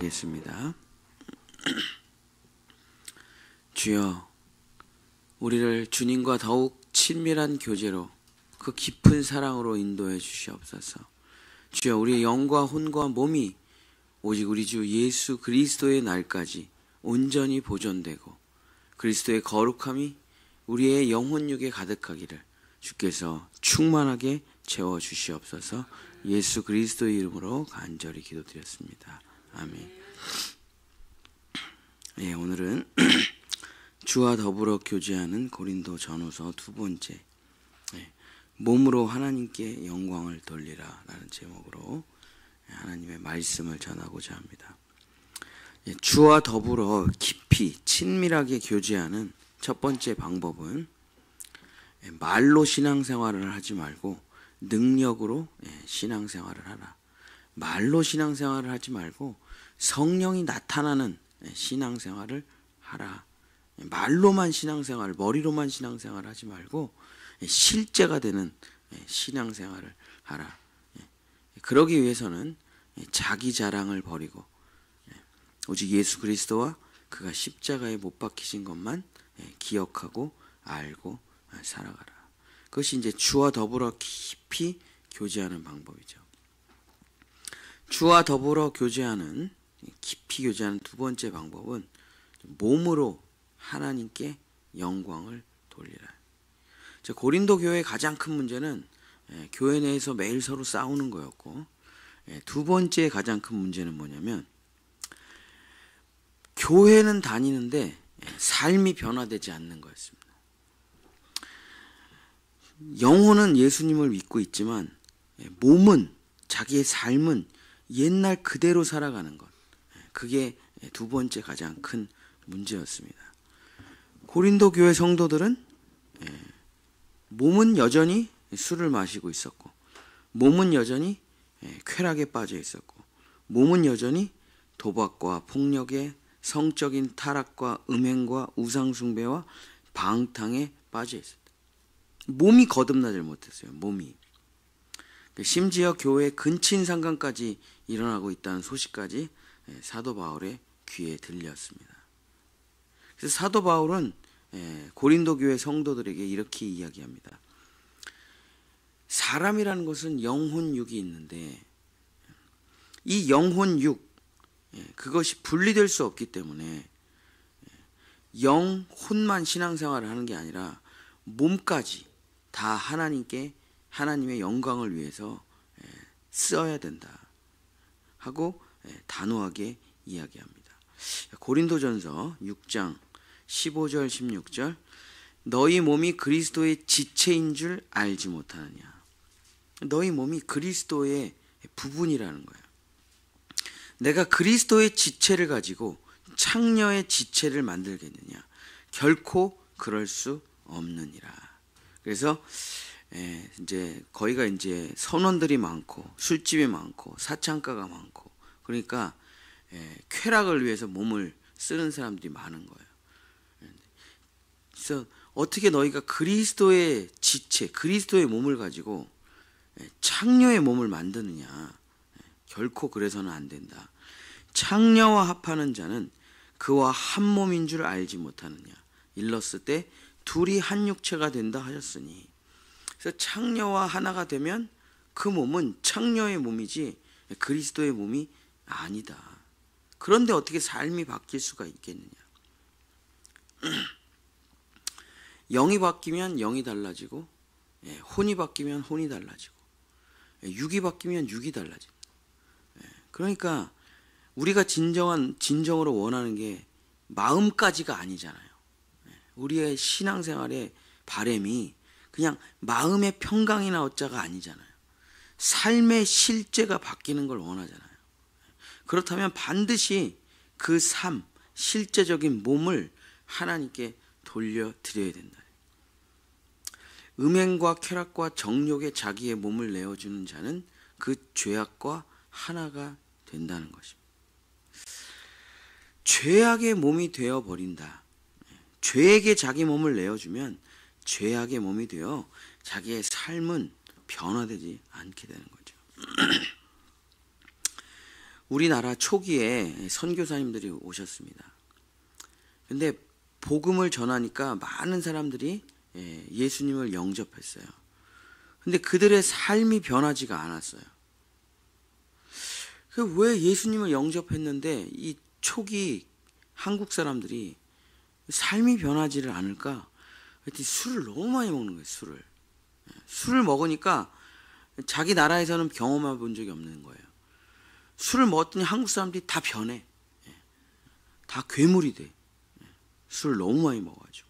기도하겠습니다. 주여, 우리를 주님과 더욱 친밀한 교제로 그 깊은 사랑으로 인도해 주시옵소서. 주여, 우리의 영과 혼과 몸이 오직 우리 주 예수 그리스도의 날까지 온전히 보존되고 그리스도의 거룩함이 우리의 영혼육에 가득하기를 주께서 충만하게 채워 주시옵소서. 예수 그리스도의 이름으로 간절히 기도드렸습니다. 아멘. 네, 오늘은 주와 더불어 교제하는 고린도 전후서 두 번째, 몸으로 하나님께 영광을 돌리라 라는 제목으로 하나님의 말씀을 전하고자 합니다. 주와 더불어 깊이 친밀하게 교제하는 첫 번째 방법은 말로 신앙생활을 하지 말고 능력으로 신앙생활을 하라. 말로 신앙생활을 하지 말고 성령이 나타나는 신앙생활을 하라. 말로만 신앙생활, 머리로만 신앙생활을 하지 말고 실제가 되는 신앙생활을 하라. 그러기 위해서는 자기 자랑을 버리고 오직 예수 그리스도와 그가 십자가에 못 박히신 것만 기억하고 알고 살아가라. 그것이 이제 주와 더불어 깊이 교제하는 방법이죠. 주와 더불어 교제하는, 깊이 교제하는 두 번째 방법은 몸으로 하나님께 영광을 돌리라. 고린도 교회의 가장 큰 문제는 교회 내에서 매일 서로 싸우는 거였고, 두 번째 가장 큰 문제는 뭐냐면 교회는 다니는데 삶이 변화되지 않는 거였습니다. 영혼은 예수님을 믿고 있지만 몸은, 자기의 삶은 옛날 그대로 살아가는 것, 그게 두 번째 가장 큰 문제였습니다. 고린도 교회 성도들은 몸은 여전히 술을 마시고 있었고, 몸은 여전히 쾌락에 빠져 있었고, 몸은 여전히 도박과 폭력에, 성적인 타락과 음행과 우상숭배와 방탕에 빠져 있었다. 몸이 거듭나질 못했어요. 몸이. 심지어 교회 근친상간까지 일어나고 있다는 소식까지 사도 바울의 귀에 들렸습니다. 그래서 사도 바울은 고린도 교회 성도들에게 이렇게 이야기합니다. 사람이라는 것은 영혼육이 있는데 이 영혼육, 그것이 분리될 수 없기 때문에 영혼만 신앙생활을 하는 게 아니라 몸까지 다 하나님께, 하나님의 영광을 위해서 써야 된다 하고 단호하게 이야기합니다. 고린도전서 6장 15절 16절, 너희 몸이 그리스도의 지체인 줄 알지 못하느냐. 너희 몸이 그리스도의 부분이라는 거예요. 내가 그리스도의 지체를 가지고 창녀의 지체를 만들겠느냐. 결코 그럴 수 없느니라. 그래서 이제 거기가 이제 선원들이 많고 술집이 많고 사창가가 많고, 그러니까 쾌락을 위해서 몸을 쓰는 사람들이 많은 거예요. 그래서 어떻게 너희가 그리스도의 지체, 그리스도의 몸을 가지고 창녀의 몸을 만드느냐. 결코 그래서는 안 된다. 창녀와 합하는 자는 그와 한 몸인 줄 알지 못하느냐. 일렀을 때 둘이 한 육체가 된다 하셨으니, 그래서 창녀와 하나가 되면 그 몸은 창녀의 몸이지 그리스도의 몸이 아니다. 그런데 어떻게 삶이 바뀔 수가 있겠느냐. 영이 바뀌면 영이 달라지고, 혼이 바뀌면 혼이 달라지고, 육이 바뀌면 육이 달라집니다. 그러니까 우리가 진정으로 원하는 게 마음까지가 아니잖아요. 우리의 신앙생활의 바람이 그냥 마음의 평강이나 어짜가 아니잖아요. 삶의 실제가 바뀌는 걸 원하잖아요. 그렇다면 반드시 그 삶, 실제적인 몸을 하나님께 돌려드려야 된다. 음행과 쾌락과 정욕에 자기의 몸을 내어주는 자는 그 죄악과 하나가 된다는 것입니다. 죄악의 몸이 되어버린다. 죄에게 자기 몸을 내어주면 죄악의 몸이 되어 자기의 삶은 변화되지 않게 되는 거죠. 우리나라 초기에 선교사님들이 오셨습니다. 근데 복음을 전하니까 많은 사람들이 예수님을 영접했어요. 근데 그들의 삶이 변하지가 않았어요. 왜 예수님을 영접했는데 이 초기 한국 사람들이 삶이 변하지를 않을까? 그랬더니 술을 너무 많이 먹는 거예요. 술을 먹으니까 자기 나라에서는 경험해 본 적이 없는 거예요. 술을 먹었더니 한국 사람들이 다 변해. 다 괴물이 돼. 술을 너무 많이 먹어가지고.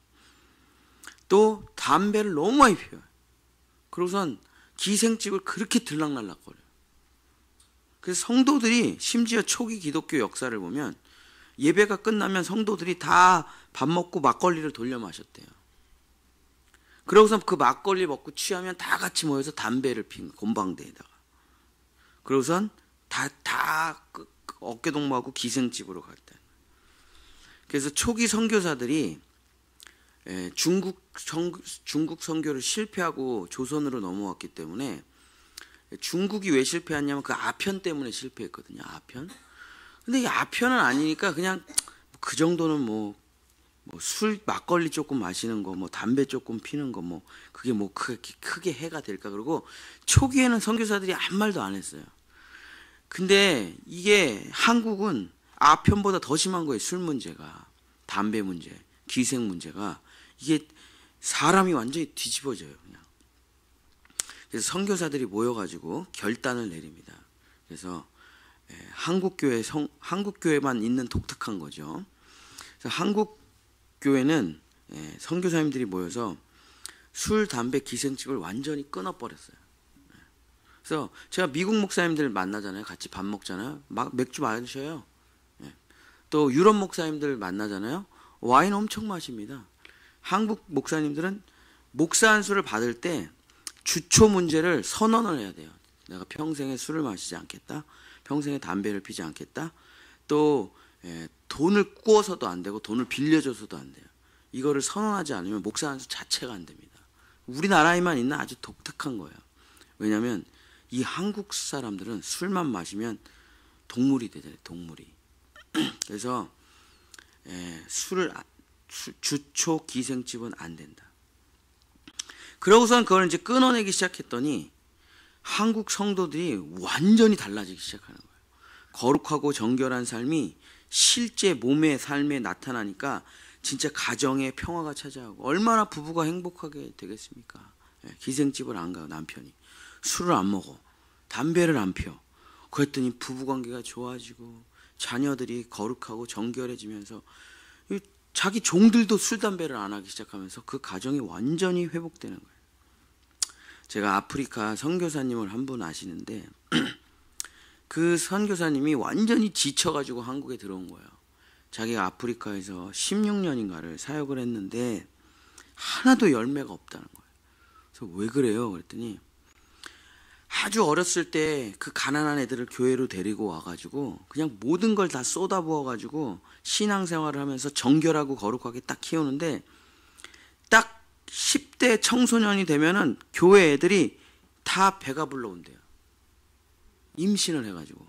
또 담배를 너무 많이 피워요. 그러고선 기생집을 그렇게 들락날락거려요. 그래서 성도들이 심지어 초기 기독교 역사를 보면 예배가 끝나면 성도들이 다 밥 먹고 막걸리를 돌려 마셨대요. 그러고서 그 막걸리 먹고 취하면 다 같이 모여서 담배를 핀 곰방대에다가. 그러고선 다 어깨동무하고 기생집으로 갔다. 그래서 초기 선교사들이 중국 선교를 실패하고 조선으로 넘어왔기 때문에, 중국이 왜 실패했냐면 그 아편 때문에 실패했거든요. 아편. 근데 이 아편은 아니니까 그냥 그 정도는 술 막걸리 조금 마시는 거, 담배 조금 피는 거, 그게 크게 해가 될까. 그러고 초기에는 선교사들이 아무 말도 안 했어요. 근데 이게 한국은 아편보다 더 심한 거예요. 술 문제가, 담배 문제, 기생 문제가. 이게 사람이 완전히 뒤집어져요, 그냥. 그래서 선교사들이 모여가지고 결단을 내립니다. 그래서 한국교회만 있는 독특한 거죠. 그래서 한국교회는 선교사님들이 모여서 술, 담배, 기생집을 완전히 끊어버렸어요. 그래서 제가 미국 목사님들 만나잖아요. 같이 밥 먹잖아요. 막 맥주 마셔요. 또 유럽 목사님들 만나잖아요. 와인 엄청 마십니다. 한국 목사님들은 목사 안수를 받을 때 주초 문제를 선언을 해야 돼요. 내가 평생에 술을 마시지 않겠다. 평생에 담배를 피지 않겠다. 또 돈을 꾸어서도 안 되고 돈을 빌려줘서도 안 돼요. 이거를 선언하지 않으면 목사 안수 자체가 안 됩니다. 우리나라에만 있는 아주 독특한 거예요. 왜냐하면 이 한국 사람들은 술만 마시면 동물이 되잖아요. 동물이. 그래서 주초 기생집은 안 된다. 그러고선 그걸 이제 끊어내기 시작했더니 한국 성도들이 완전히 달라지기 시작하는 거예요. 거룩하고 정결한 삶이 실제 몸의 삶에 나타나니까 진짜 가정에 평화가 찾아오고, 얼마나 부부가 행복하게 되겠습니까? 기생집을 안 가요. 남편이 술을 안 먹어, 담배를 안 피워. 그랬더니 부부관계가 좋아지고 자녀들이 거룩하고 정결해지면서 자기 종들도 술, 담배를 안 하기 시작하면서 그 가정이 완전히 회복되는 거예요. 제가 아프리카 선교사님을 한 분 아시는데 그 선교사님이 완전히 지쳐가지고 한국에 들어온 거예요. 자기가 아프리카에서 16년인가를 사역을 했는데 하나도 열매가 없다는 거예요. 그래서 왜 그래요? 그랬더니 아주 어렸을 때 그 가난한 애들을 교회로 데리고 와가지고 그냥 모든 걸 다 쏟아부어가지고 신앙생활을 하면서 정결하고 거룩하게 딱 키우는데, 딱 10대 청소년이 되면은 교회 애들이 다 배가 불러온대요. 임신을 해가지고.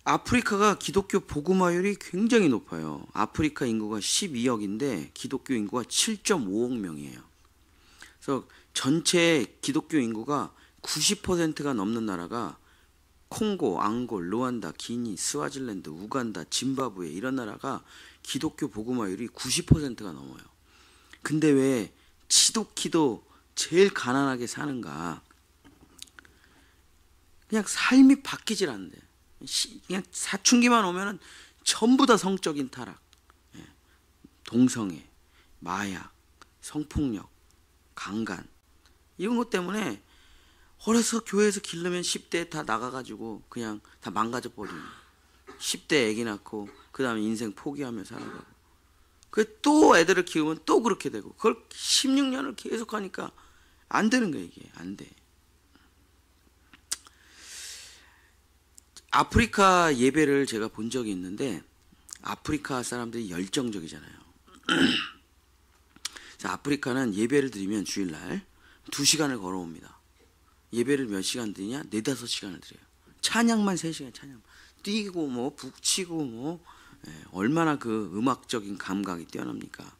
아프리카가 기독교 복음화율이 굉장히 높아요. 아프리카 인구가 12억인데 기독교 인구가 7.5억 명이에요. 그래서 전체 기독교 인구가 90%가 넘는 나라가 콩고, 앙골, 루안다, 기니, 스와질랜드, 우간다, 짐바브웨, 이런 나라가 기독교 복음화율이 90%가 넘어요. 근데 왜 지독히도 제일 가난하게 사는가? 그냥 삶이 바뀌질 않는데, 그냥 사춘기만 오면은 전부 다 성적인 타락, 동성애, 마약, 성폭력, 강간, 이런 것 때문에 어려서 교회에서 기르면 10대에 다 나가가지고 그냥 다 망가져 버리는, 10대 애기 낳고 그 다음에 인생 포기하며 살아가고, 또 애들을 키우면 또 그렇게 되고, 그걸 16년을 계속 하니까 안 되는 거예요. 이게 안 돼. 아프리카 예배를 제가 본 적이 있는데 아프리카 사람들이 열정적이잖아요. 아프리카는 예배를 드리면 주일날 2시간을 걸어옵니다. 예배를 몇 시간 드리냐? 4, 5시간을 드려요. 찬양만 3시간 찬양. 뛰고 뭐 북치고 뭐 얼마나 그 음악적인 감각이 뛰어납니까?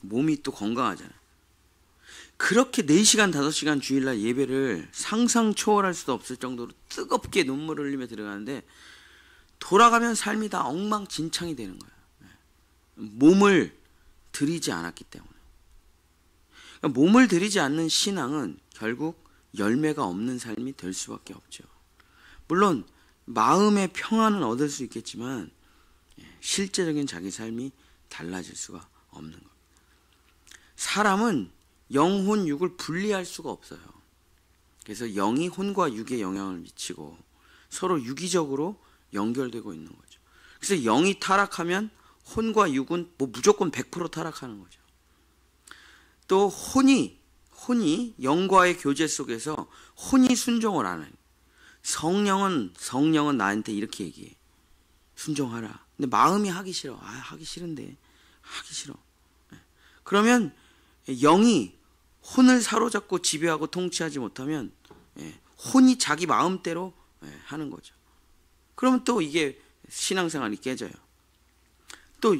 몸이 또 건강하잖아요. 그렇게 4시간 5시간 주일날 예배를 상상 초월할 수도 없을 정도로 뜨겁게 눈물을 흘리며 들어가는데 돌아가면 삶이 다 엉망진창이 되는 거예요. 몸을 들이지 않았기 때문에. 그러니까 몸을 들이지 않는 신앙은 결국 열매가 없는 삶이 될 수밖에 없죠. 물론 마음의 평안은 얻을 수 있겠지만 실제적인 자기 삶이 달라질 수가 없는 겁니다. 사람은 영혼, 육을 분리할 수가 없어요. 그래서 영이 혼과 육에 영향을 미치고 서로 유기적으로 연결되고 있는 거죠. 그래서 영이 타락하면 혼과 육은 뭐 무조건 100% 타락하는 거죠. 또 혼이 영과의 교제 속에서 혼이 순종을 안 해요. 성령은 나한테 이렇게 얘기해. 순종하라. 근데 마음이 하기 싫어. 하기 싫은데. 하기 싫어. 그러면 영이 혼을 사로잡고 지배하고 통치하지 못하면 혼이 자기 마음대로 하는 거죠. 그러면 또 이게 신앙생활이 깨져요. 또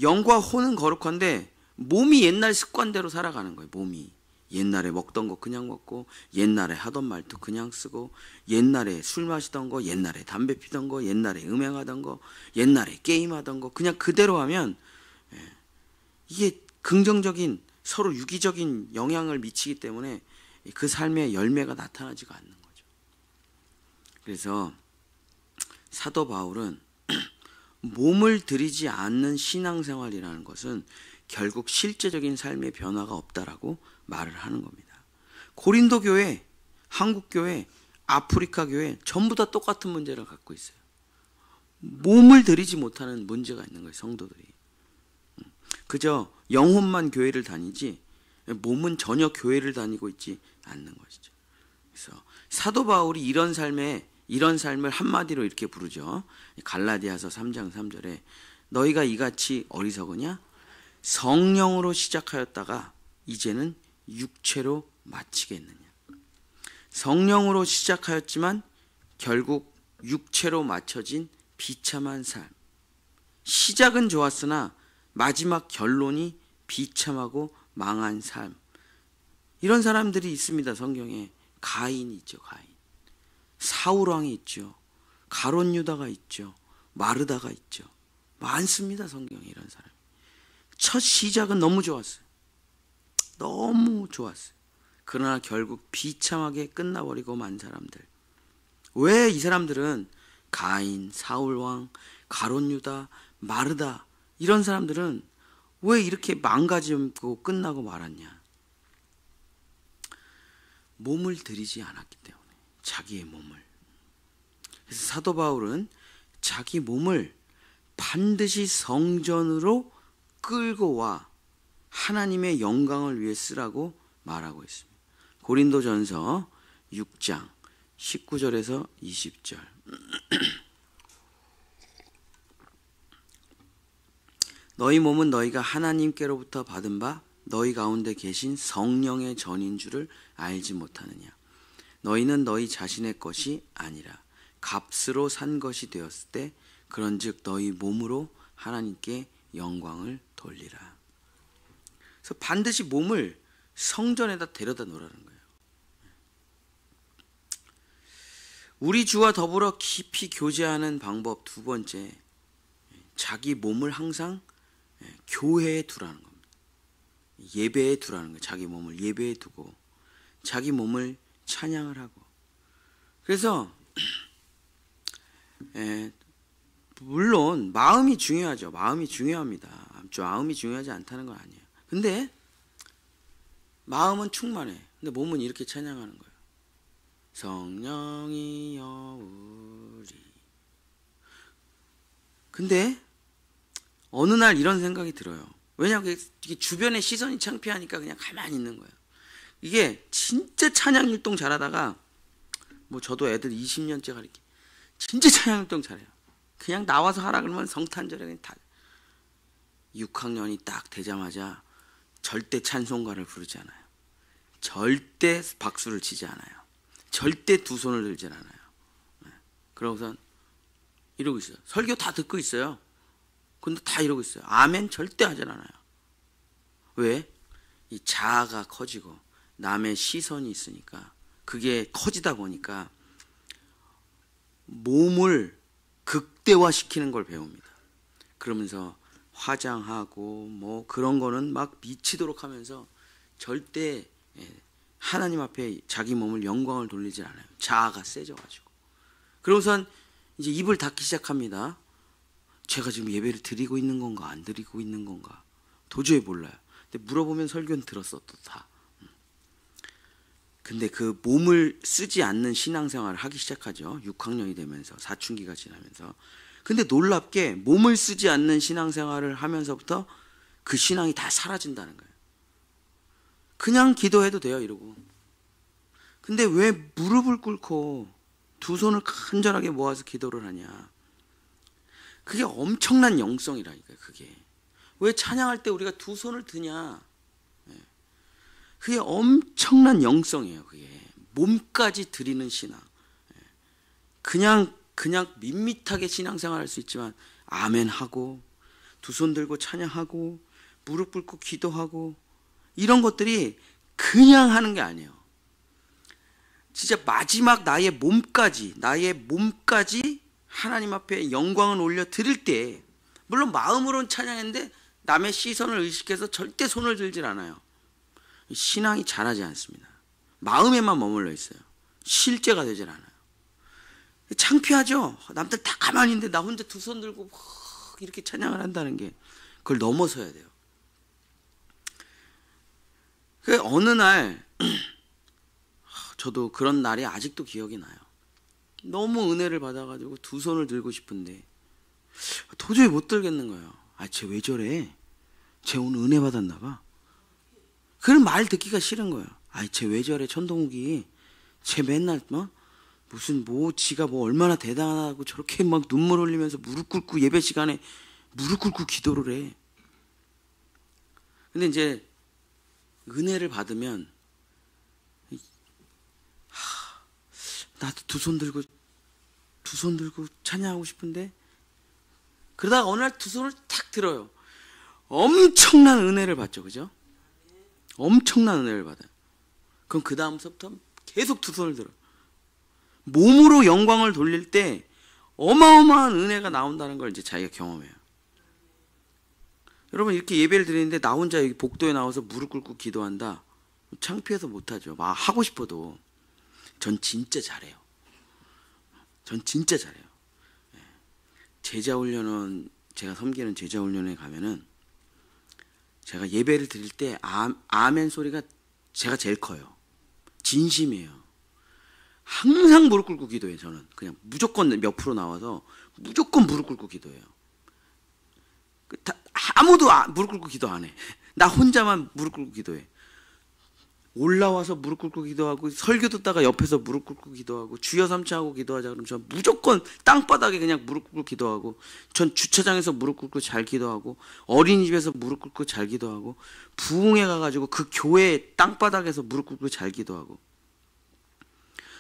영과 혼은 거룩한데 몸이 옛날 습관대로 살아가는 거예요. 몸이 옛날에 먹던 거 그냥 먹고, 옛날에 하던 말도 그냥 쓰고, 옛날에 술 마시던 거, 옛날에 담배 피던 거, 옛날에 음행하던 거, 옛날에 게임하던 거 그냥 그대로 하면 이게 긍정적인 서로 유기적인 영향을 미치기 때문에 그 삶의 열매가 나타나지가 않는 거죠. 그래서 사도 바울은 몸을 들이지 않는 신앙생활이라는 것은 결국 실제적인 삶의 변화가 없다라고 말을 하는 겁니다. 고린도 교회, 한국 교회, 아프리카 교회 전부 다 똑같은 문제를 갖고 있어요. 몸을 들이지 못하는 문제가 있는 거예요. 성도들이. 그저 영혼만 교회를 다니지 몸은 전혀 교회를 다니고 있지 않는 것이죠. 그래서 사도 바울이 이런 삶을 한마디로 이렇게 부르죠. 갈라디아서 3장 3절에 너희가 이같이 어리석으냐? 성령으로 시작하였다가 이제는 육체로 마치겠느냐? 성령으로 시작하였지만 결국 육체로 마쳐진 비참한 삶. 시작은 좋았으나 마지막 결론이 비참하고 망한 삶. 이런 사람들이 있습니다. 성경에. 가인이 있죠. 가인. 사울왕이 있죠. 가룟 유다가 있죠. 마르다가 있죠. 많습니다. 성경에 이런 사람이. 첫 시작은 너무 좋았어요. 너무 좋았어요. 그러나 결국 비참하게 끝나버리고 만 사람들. 왜 이 사람들은 가인, 사울왕, 가룟 유다, 마르다 이런 사람들은 왜 이렇게 망가지고 끝나고 말았냐? 몸을 들이지 않았기 때문에. 자기의 몸을. 그래서 사도 바울은 자기 몸을 반드시 성전으로 끌고 와 하나님의 영광을 위해 쓰라고 말하고 있습니다. 고린도전서 6장 19절에서 20절. 너희 몸은 너희가 하나님께로부터 받은 바 너희 가운데 계신 성령의 전인 줄을 알지 못하느냐? 너희는 너희 자신의 것이 아니라 값으로 산 것이 되었을 때 그런즉 너희 몸으로 하나님께 영광을 돌리라. 그래서 반드시 몸을 성전에다 데려다 놓으라는 거예요. 우리 주와 더불어 깊이 교제하는 방법 두 번째, 자기 몸을 항상 교회에 두라는 겁니다. 예배에 두라는 거예요. 자기 몸을 예배에 두고 자기 몸을 찬양을 하고. 그래서 물론 마음이 중요하죠. 마음이 중요합니다. 마음이 중요하지 않다는 건 아니에요. 근데 마음은 충만해. 근데 몸은 이렇게 찬양하는 거예요. 성령이여 우리. 근데 어느 날 이런 생각이 들어요. 왜냐하면 이게 주변의 시선이 창피하니까 그냥 가만히 있는 거예요. 이게 진짜 찬양율동 잘하다가 뭐 저도 애들 20년째 가르쳐. 진짜 찬양율동 잘해요. 그냥 나와서 하라 그러면 성탄절에 그냥 다 6학년이 딱 되자마자 절대 찬송가를 부르지 않아요. 절대 박수를 치지 않아요. 절대 두 손을 들지 않아요. 그러고선 이러고 있어요. 설교 다 듣고 있어요. 근데 다 이러고 있어요. 아멘 절대 하질 않아요. 왜? 이 자아가 커지고 남의 시선이 있으니까, 그게 커지다 보니까 몸을 극대화시키는 걸 배웁니다. 그러면서 화장하고 뭐 그런 거는 막 미치도록 하면서 절대 하나님 앞에 자기 몸을 영광을 돌리질 않아요. 자아가 세져가지고. 그러고선 이제 입을 닫기 시작합니다. 제가 지금 예배를 드리고 있는 건가 안 드리고 있는 건가 도저히 몰라요. 근데 물어보면 설교는 들었어 또 다. 근데 그 몸을 쓰지 않는 신앙생활을 하기 시작하죠. 6학년이 되면서, 사춘기가 지나면서. 근데 놀랍게 몸을 쓰지 않는 신앙생활을 하면서부터 그 신앙이 다 사라진다는 거예요. 그냥 기도해도 돼요 이러고. 근데 왜 무릎을 꿇고 두 손을 간절하게 모아서 기도를 하냐. 그게 엄청난 영성이라니까요. 그게 왜 찬양할 때 우리가 두 손을 드냐. 그게 엄청난 영성이에요. 그게 몸까지 드리는 신앙. 그냥 밋밋하게 신앙생활할 수 있지만 아멘하고 두 손 들고 찬양하고 무릎 꿇고 기도하고 이런 것들이 그냥 하는 게 아니에요. 진짜 마지막 나의 몸까지 하나님 앞에 영광을 올려 드릴 때, 물론 마음으로는 찬양했는데 남의 시선을 의식해서 절대 손을 들질 않아요. 신앙이 자라지 않습니다. 마음에만 머물러 있어요. 실제가 되질 않아요. 창피하죠. 남들 다 가만히 있는데 나 혼자 두 손 들고 이렇게 찬양을 한다는 게, 그걸 넘어서야 돼요. 그 어느 날 저도 그런 날이 아직도 기억이 나요. 너무 은혜를 받아가지고 두 손을 들고 싶은데 도저히 못 들겠는 거예요. 쟤 왜 저래? 쟤 오늘 은혜 받았나 봐. 그런 말 듣기가 싫은 거예요. 쟤 왜 저래? 천동욱이 쟤 맨날 지가 얼마나 대단하고 저렇게 막 눈물 흘리면서 무릎 꿇고 예배 시간에 무릎 꿇고 기도를 해. 근데 이제 은혜를 받으면 나도 두 손 들고 찬양하고 싶은데, 그러다가 어느 날 두 손을 탁 들어요. 엄청난 은혜를 받죠. 그죠? 엄청난 은혜를 받아요. 그럼 그 다음부터 계속 두 손을 들어요. 몸으로 영광을 돌릴 때 어마어마한 은혜가 나온다는 걸 이제 자기가 경험해요. 여러분, 이렇게 예배를 드리는데 나 혼자 여기 복도에 나와서 무릎 꿇고 기도한다? 창피해서 못하죠. 하고 싶어도. 전 진짜 잘해요. 제자훈련은, 제가 섬기는 제자훈련에 가면은 제가 예배를 드릴 때 아멘 소리가 제가 제일 커요. 진심이에요. 항상 무릎 꿇고 기도해요. 저는 그냥 무조건 몇 프로 나와서 무조건 무릎 꿇고 기도해요. 아무도 무릎 꿇고 기도 안 해. 나 혼자만 무릎 꿇고 기도해. 올라와서 무릎 꿇고 기도하고, 설교 듣다가 옆에서 무릎 꿇고 기도하고, 주여 삼창하고 기도하자 그러면 전 무조건 땅바닥에 그냥 무릎 꿇고 기도하고, 전 주차장에서 무릎 꿇고 잘 기도하고, 어린이집에서 무릎 꿇고 잘 기도하고, 부흥회 가가지고 그 교회 땅바닥에서 무릎 꿇고 잘 기도하고.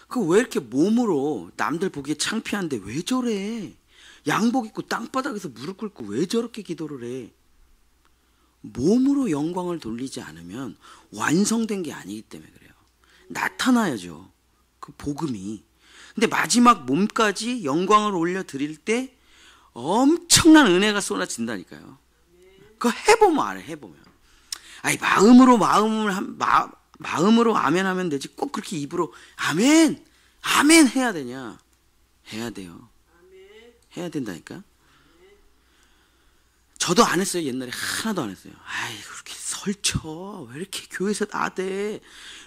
그 왜 이렇게 몸으로 남들 보기에 창피한데 왜 저래? 양복 입고 땅바닥에서 무릎 꿇고 왜 저렇게 기도를 해? 몸으로 영광을 돌리지 않으면 완성된 게 아니기 때문에 그래요. 나타나야죠. 그 복음이. 근데 마지막 몸까지 영광을 올려 드릴 때 엄청난 은혜가 쏟아진다니까요. 그거 해보면 알아요. 해보면. 마음으로 아멘 하면 되지 꼭 그렇게 입으로 아멘 해야 되냐? 해야 돼요. 해야 된다니까. 저도 안 했어요. 옛날에 하나도 안 했어요. 그렇게 설쳐. 왜 이렇게 교회에서 나대?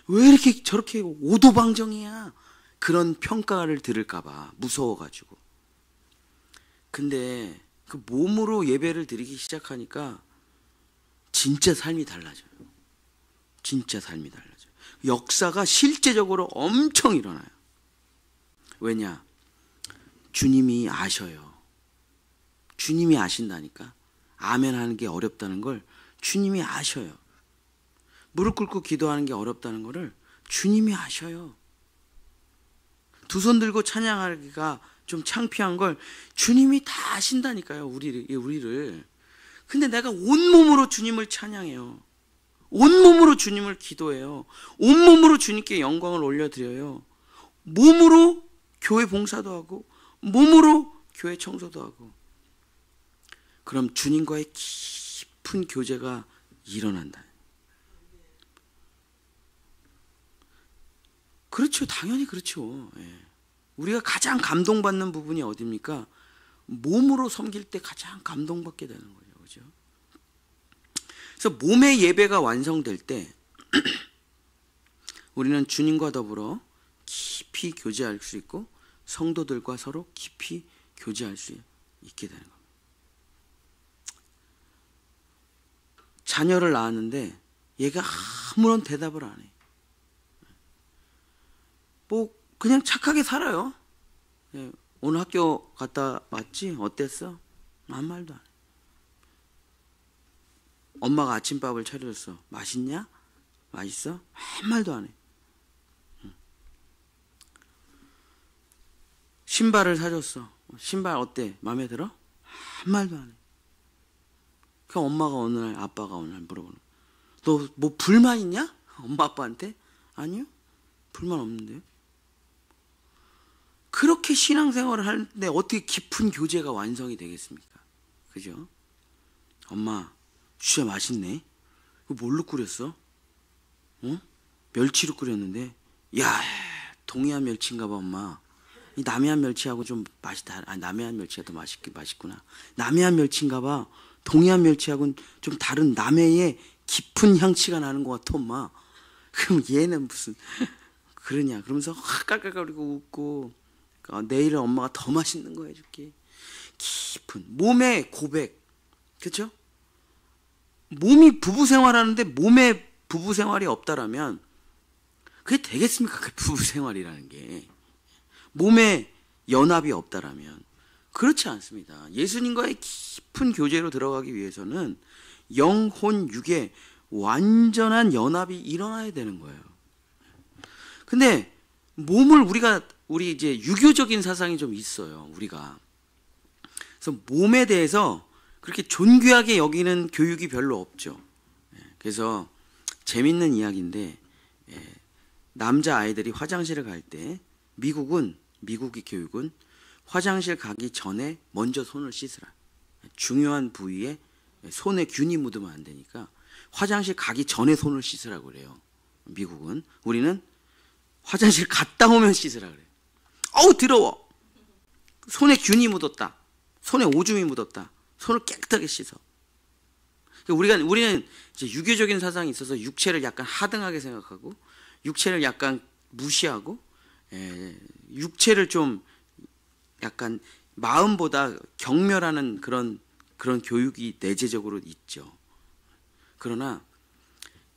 왜 이렇게 저렇게 오도방정이야? 그런 평가를 들을까봐 무서워가지고. 근데 그 몸으로 예배를 드리기 시작하니까 진짜 삶이 달라져요. 진짜 삶이 달라져요. 역사가 실제적으로 엄청 일어나요. 왜냐? 주님이 아셔요. 주님이 아신다니까. 아멘 하는 게 어렵다는 걸 주님이 아셔요. 무릎 꿇고 기도하는 게 어렵다는 거를 주님이 아셔요. 두 손 들고 찬양하기가 좀 창피한 걸 주님이 다 아신다니까요. 우리를. 근데 내가 온몸으로 주님을 찬양해요. 온몸으로 주님을 기도해요. 온몸으로 주님께 영광을 올려드려요. 몸으로 교회 봉사도 하고 몸으로 교회 청소도 하고. 그럼 주님과의 깊은 교제가 일어난다. 그렇죠. 당연히 그렇죠. 예. 우리가 가장 감동받는 부분이 어디입니까? 몸으로 섬길 때 가장 감동받게 되는 거죠. 그죠? 그래서 몸의 예배가 완성될 때 우리는 주님과 더불어 깊이 교제할 수 있고 성도들과 서로 깊이 교제할 수 있게 되는 겁니다. 자녀를 낳았는데 얘가 아무런 대답을 안 해. 뭐 그냥 착하게 살아요. 오늘 학교 갔다 왔지? 어땠어? 아무 말도 안 해. 엄마가 아침밥을 차려줬어. 맛있냐? 맛있어? 아무 말도 안 해. 신발을 사줬어. 신발 어때? 마음에 들어? 아무 말도 안 해. 그 엄마가 어느 날, 아빠가 어느 날 물어보는 거야. 너 뭐 불만 있냐? 엄마 아빠한테? 아니요. 불만 없는데요. 그렇게 신앙생활을 하는데 어떻게 깊은 교제가 완성이 되겠습니까? 그죠? 엄마, 진짜 맛있네. 이거 뭘로 끓였어? 어? 멸치로 끓였는데. 야, 동해안 멸치인가 봐, 엄마. 이 남해안 멸치하고 좀 맛이 남해안 멸치가 더 맛있구나. 남해안 멸치인가 봐. 동해안 멸치하고는 좀 다른 남해의 깊은 향취가 나는 것 같아, 엄마. 그럼 얘는 무슨 그러냐? 그러면서 깔깔거리고 웃고. 내일은 엄마가 더 맛있는 거 해줄게. 깊은 몸의 고백, 그렇죠? 몸이 부부 생활하는데 몸에 부부 생활이 없다라면 그게 되겠습니까? 그 부부 생활이라는 게 몸에 연합이 없다라면 그렇지 않습니다. 예수님과의 깊은 교제로 들어가기 위해서는 영혼 육의 완전한 연합이 일어나야 되는 거예요. 근데 몸을 우리 이제 유교적인 사상이 좀 있어요. 우리가. 그래서 몸에 대해서 그렇게 존귀하게 여기는 교육이 별로 없죠. 그래서 재밌는 이야기인데 남자 아이들이 화장실을 갈 때 미국의 교육은 화장실 가기 전에 먼저 손을 씻으라. 중요한 부위에 손에 균이 묻으면 안 되니까 화장실 가기 전에 손을 씻으라고 그래요. 미국은. 우리는 화장실 갔다 오면 씻으라 그래요. 어우 더러워. 손에 균이 묻었다. 손에 오줌이 묻었다. 손을 깨끗하게 씻어. 우리는 이제 유교적인 사상이 있어서 육체를 약간 하등하게 생각하고 육체를 약간 무시하고 육체를 좀 약간 마음보다 경멸하는 그런 교육이 내재적으로 있죠. 그러나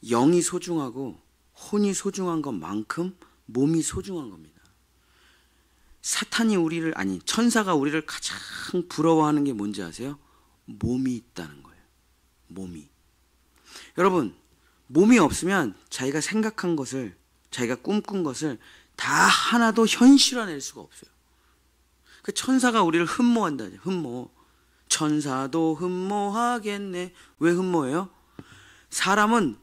영이 소중하고 혼이 소중한 것만큼 몸이 소중한 겁니다. 천사가 우리를 가장 부러워하는 게 뭔지 아세요? 몸이 있다는 거예요. 몸이. 여러분, 몸이 없으면 자기가 생각한 것을, 자기가 꿈꾼 것을 다 하나도 현실화낼 수가 없어요. 그 천사가 우리를 흠모한다. 흠모. 천사도 흠모하겠네. 왜 흠모해요? 사람은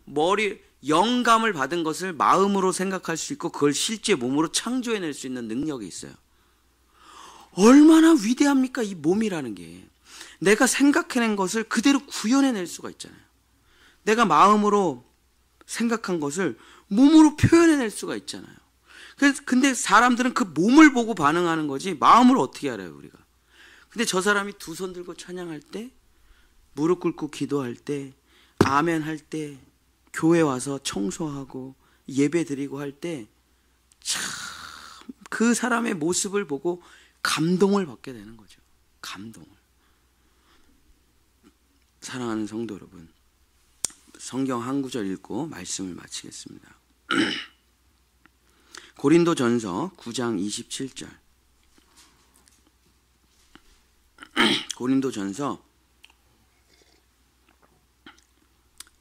영감을 받은 것을 마음으로 생각할 수 있고 그걸 실제 몸으로 창조해낼 수 있는 능력이 있어요. 얼마나 위대합니까? 이 몸이라는 게. 내가 생각해낸 것을 그대로 구현해낼 수가 있잖아요. 내가 마음으로 생각한 것을 몸으로 표현해낼 수가 있잖아요. 근데 사람들은 그 몸을 보고 반응하는 거지 마음을 어떻게 알아요, 우리가. 근데 저 사람이 두 손 들고 찬양할 때, 무릎 꿇고 기도할 때, 아멘 할 때, 교회 와서 청소하고 예배 드리고 할 때 참 그 사람의 모습을 보고 감동을 받게 되는 거죠. 감동을. 사랑하는 성도 여러분, 성경 한 구절 읽고 말씀을 마치겠습니다. 고린도전서 9장 27절. 고린도전서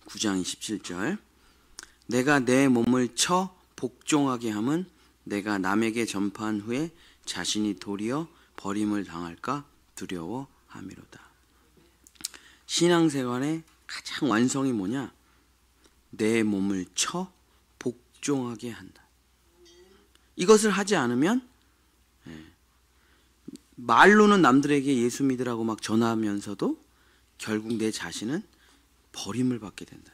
9장 27절. 내가 내 몸을 쳐 복종하게 함은 내가 남에게 전파한 후에 자신이 도리어 버림을 당할까 두려워함이로다. 신앙생활의 가장 완성이 뭐냐? 내 몸을 쳐 복종하게 한다. 이것을 하지 않으면 말로는 남들에게 예수 믿으라고 막 전하면서도 결국 내 자신은 버림을 받게 된다.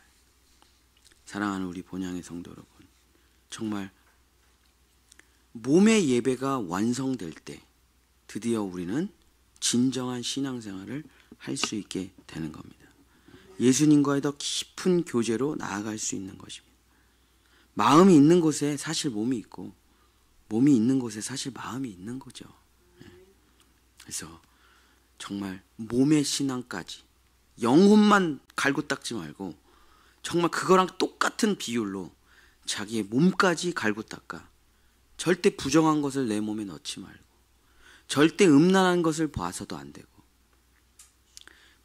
사랑하는 우리 본향의 성도 여러분, 정말 몸의 예배가 완성될 때 드디어 우리는 진정한 신앙생활을 할 수 있게 되는 겁니다. 예수님과의 더 깊은 교제로 나아갈 수 있는 것입니다. 마음이 있는 곳에 사실 몸이 있고, 몸이 있는 곳에 사실 마음이 있는 거죠. 그래서 정말 몸의 신앙까지 영혼만 갈고 닦지 말고 정말 그거랑 똑같은 비율로 자기의 몸까지 갈고 닦아. 절대 부정한 것을 내 몸에 넣지 말고, 절대 음란한 것을 봐서도 안 되고,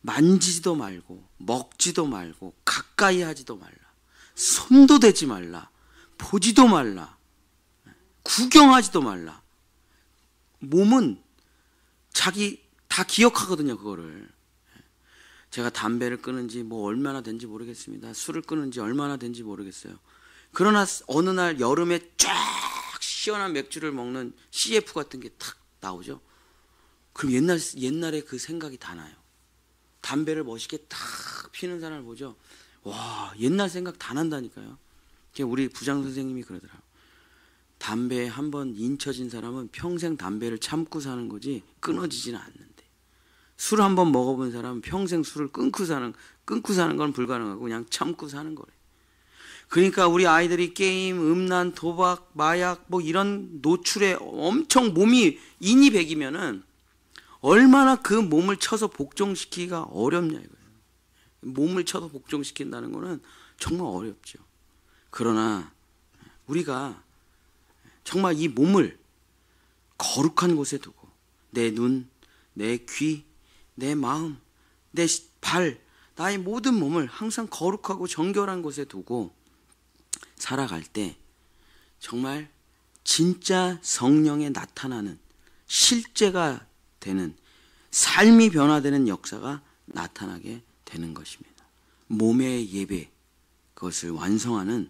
만지지도 말고, 먹지도 말고, 가까이 하지도 말라, 손도 대지 말라, 보지도 말라, 구경하지도 말라. 몸은 자기 다 기억하거든요, 그거를. 제가 담배를 끊은지 뭐 얼마나 된지 모르겠습니다. 술을 끊은지 얼마나 된지 모르겠어요. 그러나 어느 날 여름에 쫙 시원한 맥주를 먹는 CF 같은 게 탁 나오죠. 그럼 옛날에 그 생각이 다 나요. 담배를 멋있게 탁 피는 사람을 보죠. 와, 옛날 생각 다 난다니까요. 우리 부장 선생님이 그러더라고요. 담배에 한번 인쳐진 사람은 평생 담배를 참고 사는 거지 끊어지지는 않는데, 술 한번 먹어본 사람은 평생 술을 끊고 사는 건 불가능하고 그냥 참고 사는 거래. 그러니까 우리 아이들이 게임, 음란, 도박, 마약 뭐 이런 노출에 엄청 몸이 인이 백이면은 얼마나 그 몸을 쳐서 복종시키기가 어렵냐 이거예요. 몸을 쳐서 복종시킨다는 거는 정말 어렵죠. 그러나 우리가 정말 이 몸을 거룩한 곳에 두고 내 눈, 내 귀, 내 마음, 내 발, 나의 모든 몸을 항상 거룩하고 정결한 곳에 두고 살아갈 때 정말 진짜 성령에 나타나는 실제가 되는, 삶이 변화되는 역사가 나타나게 되는 것입니다. 몸의 예배, 그것을 완성하는,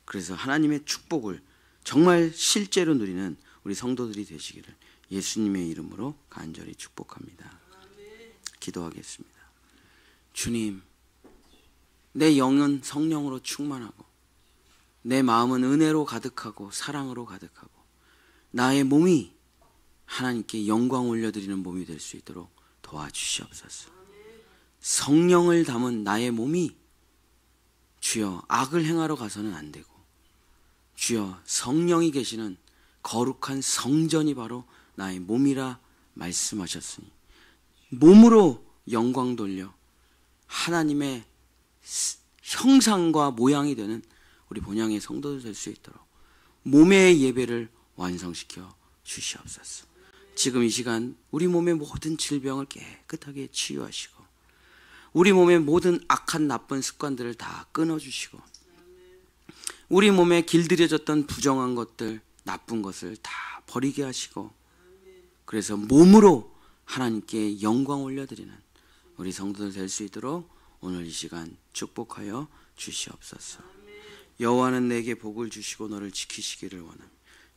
그래서 하나님의 축복을 정말 실제로 누리는 우리 성도들이 되시기를 예수님의 이름으로 간절히 축복합니다. 기도하겠습니다. 주님, 내 영은 성령으로 충만하고 내 마음은 은혜로 가득하고 사랑으로 가득하고 나의 몸이 하나님께 영광 올려드리는 몸이 될 수 있도록 도와주시옵소서. 성령을 담은 나의 몸이 주여 악을 행하러 가서는 안 되고, 주여 성령이 계시는 거룩한 성전이 바로 나의 몸이라 말씀하셨으니 몸으로 영광 돌려 하나님의 형상과 모양이 되는 우리 본향의 성도들 될 수 있도록 몸의 예배를 완성시켜 주시옵소서. 지금 이 시간 우리 몸의 모든 질병을 깨끗하게 치유하시고 우리 몸의 모든 악한 나쁜 습관들을 다 끊어주시고 우리 몸에 길들여졌던 부정한 것들, 나쁜 것을 다 버리게 하시고, 그래서 몸으로 하나님께 영광 올려드리는 우리 성도들 될 수 있도록 오늘 이 시간 축복하여 주시옵소서. 여호와는 내게 복을 주시고 너를 지키시기를 원하며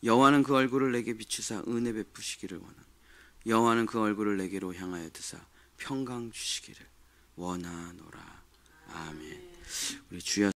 여호와는 그 얼굴을 내게 비추사 은혜 베푸시기를 원하며 여호와는 그 얼굴을 내게로 향하여 드사 평강 주시기를 원하노라. 아멘. 우리 주여